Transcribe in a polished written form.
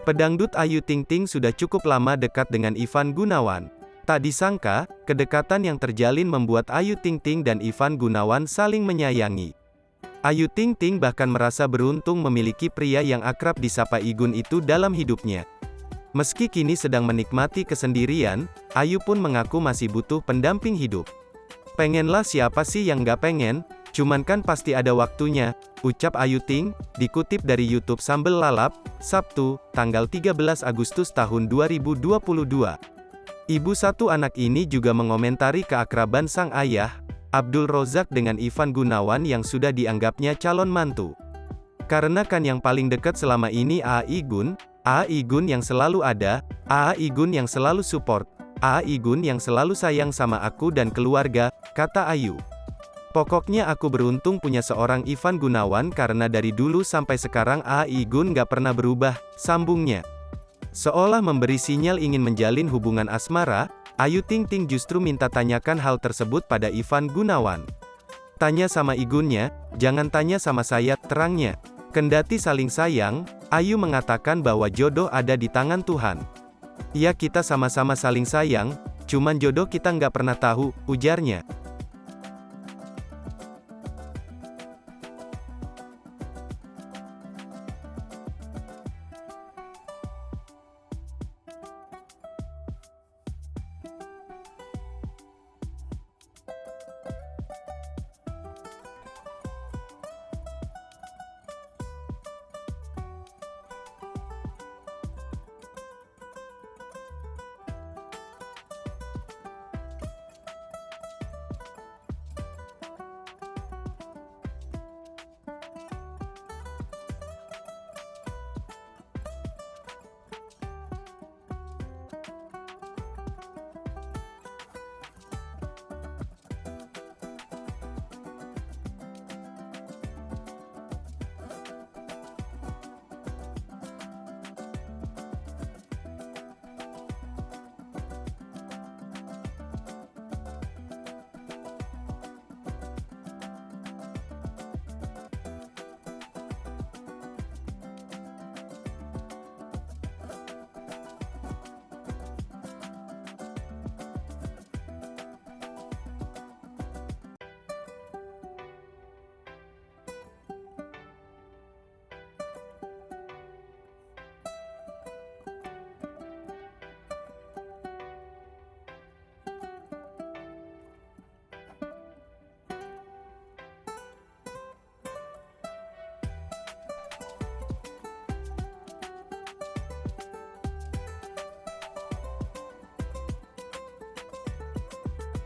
Pedangdut Ayu Ting Ting sudah cukup lama dekat dengan Ivan Gunawan. Tak disangka, kedekatan yang terjalin membuat Ayu Ting Ting dan Ivan Gunawan saling menyayangi. Ayu Ting Ting bahkan merasa beruntung memiliki pria yang akrab disapa Igun itu dalam hidupnya. Meski kini sedang menikmati kesendirian, Ayu pun mengaku masih butuh pendamping hidup. "Pengenlah, siapa sih yang gak pengen? Cuman kan pasti ada waktunya," ucap Ayu Ting, dikutip dari YouTube Sambel Lalap, Sabtu, tanggal 13 Agustus tahun 2022. Ibu satu anak ini juga mengomentari keakraban sang ayah, Abdul Rozak dengan Ivan Gunawan yang sudah dianggapnya calon mantu. "Karena kan yang paling dekat selama ini AA Igun yang selalu ada, AA Igun yang selalu support, AA Igun yang selalu sayang sama aku dan keluarga," kata Ayu. "Pokoknya aku beruntung punya seorang Ivan Gunawan karena dari dulu sampai sekarang AA Igun gak pernah berubah," sambungnya. Seolah memberi sinyal ingin menjalin hubungan asmara, Ayu Ting Ting justru minta tanyakan hal tersebut pada Ivan Gunawan. "Tanya sama Igunnya, jangan tanya sama saya," terangnya. Kendati saling sayang, Ayu mengatakan bahwa jodoh ada di tangan Tuhan. "Ya, kita sama-sama saling sayang, cuman jodoh kita nggak pernah tahu," ujarnya.